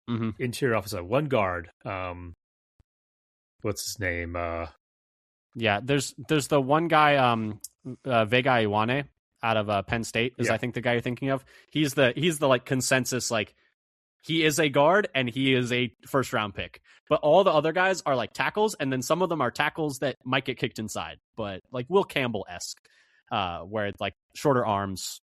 interior offensive, one guard. What's his name? Yeah, there's the one guy, Vega Iwane out of Penn State is I think the guy you're thinking of. He's the like consensus, like he is a guard and he is a first round pick. But all the other guys are like tackles, and then some of them are tackles that might get kicked inside, but like Will Campbell-esque, where it's like shorter arms,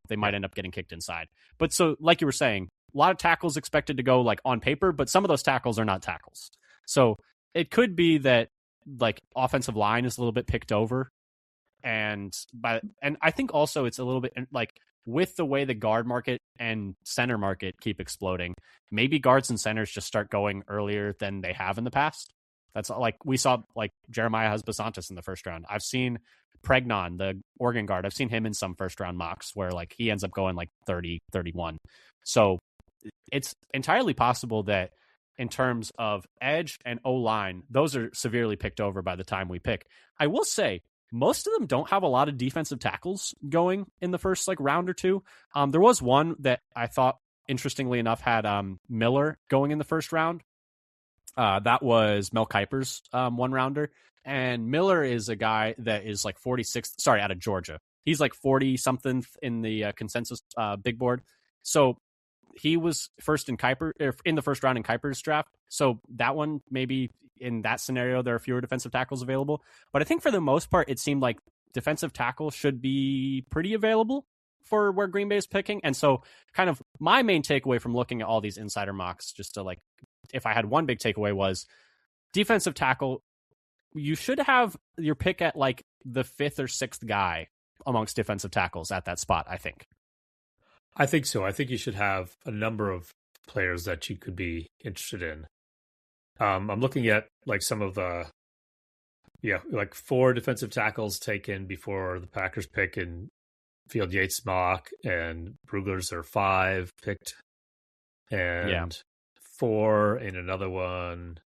they might end up getting kicked inside. But so like you were saying, a lot of tackles expected to go like on paper, but some of those tackles are not tackles. So it could be that like offensive line is a little bit picked over. and I think also it's a little bit like with the way the guard market and center market keep exploding, maybe guards and centers just start going earlier than they have in the past. That's like we saw like Jeremiah has Basantis in the first round. I've seen Pregnon, the Oregon guard. I've seen him in some first round mocks where like he ends up going like 30, 31. So it's entirely possible that in terms of edge and O-line, those are severely picked over by the time we pick. I will say most of them don't have a lot of defensive tackles going in the first like round or two. There was one that I thought, interestingly enough, had Miller going in the first round. That was Mel Kiper's one rounder. And Miller is a guy that is like 46th, out of Georgia. He's like 40 something in the consensus big board. So he was first in the first round in Kiper's draft. So that one, maybe in that scenario, there are fewer defensive tackles available. But I think for the most part, it seemed like defensive tackle should be pretty available for where Green Bay is picking. And so kind of my main takeaway from looking at all these insider mocks, just to like, if I had one big takeaway, was defensive tackle, you should have your pick at like the 5th or 6th guy amongst defensive tackles at that spot, I think. I think so. I think you should have a number of players that you could be interested in. I'm looking at like some of the, like 4 defensive tackles taken before the Packers pick in Field Yates mock, and Brugler's are 5 picked, and 4 in another one.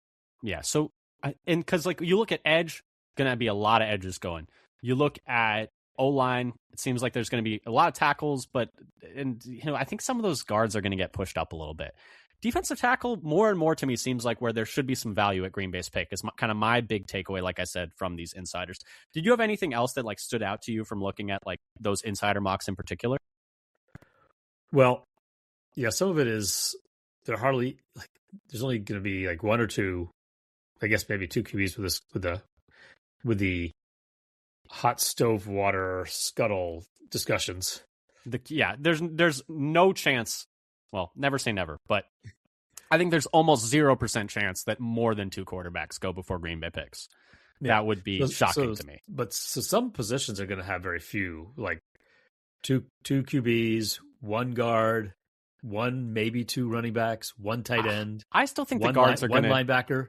Yeah. So, and because like you look at edge, gonna be a lot of edges going. You look at O-line, it seems like there's going to be a lot of tackles, but I think some of those guards are going to get pushed up a little bit. Defensive tackle, more and more to me, seems like where there should be some value at Green Bay's pick is kind of my big takeaway, like I said, from these insiders. Did you have anything else that like stood out to you from looking at like those insider mocks in particular? Well, yeah, some of it is there's only going to be like 1 or 2, I guess maybe 2 QBs with the hot stove water scuttle discussions. There's no chance. Well, never say never, but I think there's almost 0% chance that more than 2 quarterbacks go before Green Bay picks. Yeah. That would be shocking to me. But some positions are going to have very few, like two QBs, 1 guard, 1 maybe 2 running backs, 1 tight end. I still think the guards are going to 1 linebacker.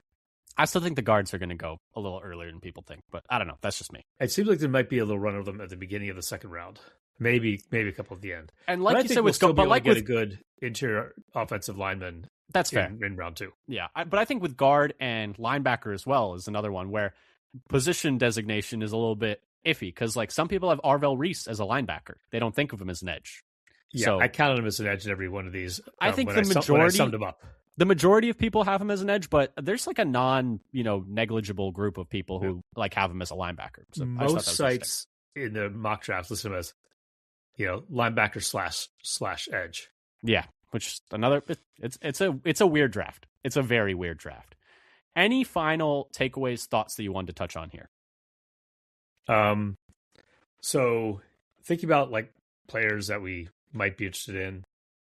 I still think the guards are going to go a little earlier than people think, but I don't know. That's just me. It seems like there might be a little run of them at the beginning of the second round. Maybe a couple at the end. And like you said, we'll still be able to get a good interior offensive lineman. That's fair in round 2. Yeah, but I think with guard and linebacker as well is another one where position designation is a little bit iffy because like some people have Arvell Reese as a linebacker. They don't think of him as an edge. Yeah, so, I counted him as an edge in every one of these. I think when I summed him up. The majority of people have him as an edge, but there's like a negligible group of people who like have him as a linebacker. So most sites in the mock drafts list him as, linebacker slash edge. Yeah, which another it's a weird draft. It's a very weird draft. Any final takeaways, thoughts that you wanted to touch on here? So thinking about like players that we might be interested in,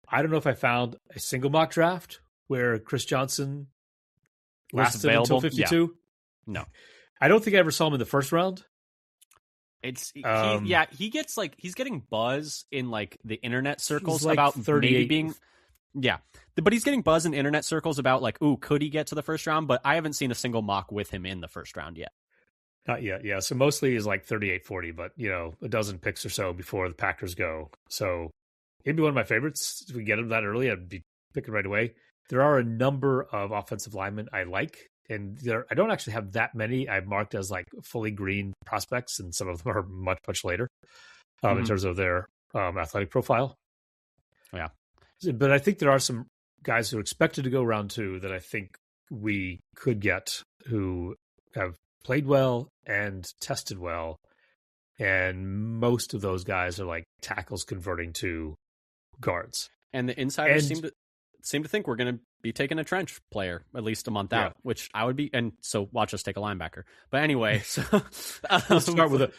I don't know if I found a single mock draft where Chris Johnson lasted until 52. Yeah. No, I don't think I ever saw him in the first round. He gets like he's getting buzz in like the internet circles like about 38. maybe being but he's getting buzz in internet circles about like, ooh, could he get to the first round? But I haven't seen a single mock with him in the first round yet. Not yet, yeah. So mostly is like 38, 40, but a dozen picks or so before the Packers go. So he'd be one of my favorites. If we get him that early, I'd be picking right away. There are a number of offensive linemen I like, and I don't actually have that many I've marked as like fully green prospects, and some of them are much, much later in terms of their athletic profile. Yeah. But I think there are some guys who are expected to go round 2 that I think we could get who have played well and tested well. And most of those guys are like tackles converting to guards. And the insiders seem to think we're going to be taking a trench player at least a month out, which I would be. And so watch us take a linebacker. But anyway, so let's start with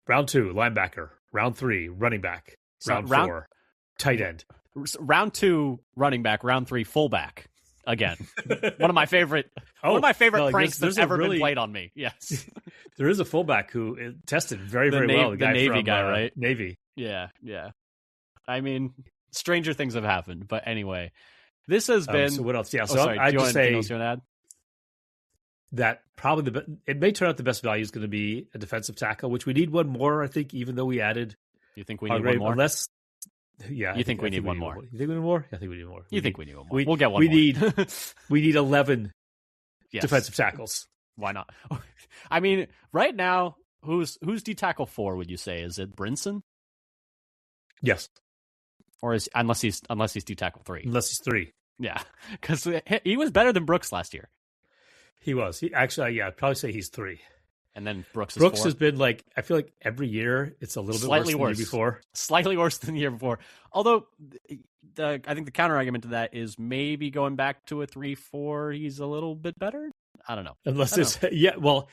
round 2 linebacker, round 3 running back, round 4 tight end, round 2 running back, round 3 fullback. again. One of my favorite pranks that's ever been played on me. Yes. There is a fullback who tested very well. The Navy guy, right? Navy. Yeah. I mean, stranger things have happened. But anyway, this has been... So what else? Yeah, so sorry. I'd just say... Anything else you want to add? That probably it may turn out the best value is going to be a defensive tackle, which we need one more, I think, even though we added... You think we need one more? Unless... Yeah, you think we need one more? You think we need more? I think we need more. You think we need one more? We'll get one more. We need 11 defensive tackles. Why not? I mean, right now, who's D tackle 4? Would you say is it Brinson? Yes, or is unless he's D tackle 3? Unless he's 3. Yeah, because he was better than Brooks last year. He was. He actually, I'd probably say he's 3. And then Brooks has been like, I feel like every year it's a little bit worse than the year before. Slightly worse than the year before. Although, I think the counter argument to that is maybe going back to a 3-4, he's a little bit better. I don't know. Unless it's, yeah, well,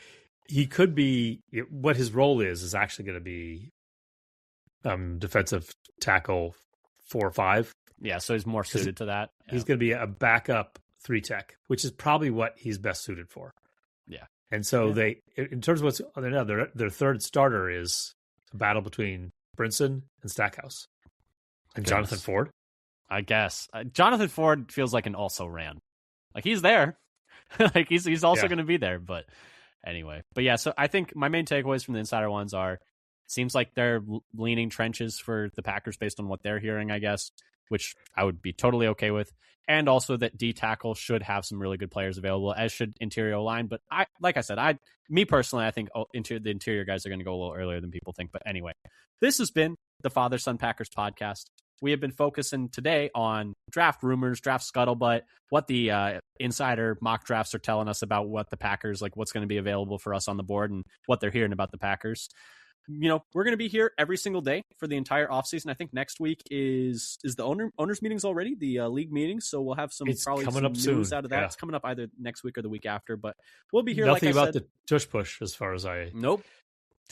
he could be, what his role is actually going to be defensive tackle 4 or 5. Yeah, so he's more suited to that. Yeah. He's going to be a backup 3 tech, which is probably what he's best suited for. Yeah. And so they, in terms of what's on there now, their third starter is a battle between Brinson and Stackhouse and Jonathan Ford. I guess Jonathan Ford feels like an also ran, like he's there, like he's also going to be there. But anyway, so I think my main takeaways from the insider ones are: seems like they're leaning trenches for the Packers based on what they're hearing, I guess, which I would be totally okay with. And also that D tackle should have some really good players available, as should interior line. But I think the interior guys are going to go a little earlier than people think. But anyway, this has been the Father Son Packers podcast. We have been focusing today on draft rumors, draft scuttlebutt, what the insider mock drafts are telling us about what the Packers, like what's going to be available for us on the board and what they're hearing about the Packers. We're going to be here every single day for the entire offseason. I think next week is the owners meetings already, the league meetings. So we'll have some news out of that. Yeah. It's coming up either next week or the week after, but we'll be here. Nothing about the tush push as far as Nope.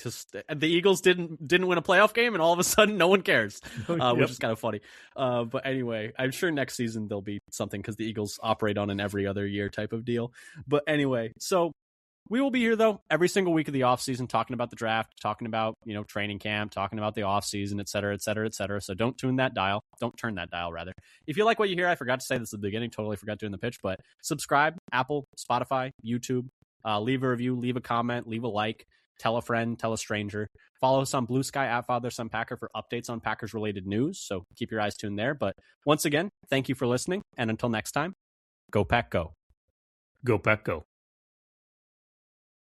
Just the Eagles didn't win a playoff game, and all of a sudden no one cares, which is kind of funny. But anyway, I'm sure next season there'll be something because the Eagles operate on an every other year type of deal. But anyway, so we will be here, though, every single week of the offseason talking about the draft, talking about, training camp, talking about the offseason, et cetera, et cetera, et cetera. So don't turn that dial, rather. If you like what you hear, I forgot to say this at the beginning, totally forgot doing the pitch, but subscribe, Apple, Spotify, YouTube, leave a review, leave a comment, leave a like, tell a friend, tell a stranger. Follow us on Blue Sky at Father Son Packer for updates on Packers-related news, so keep your eyes tuned there. But once again, thank you for listening, and until next time, go Pack Go. Go Pack Go.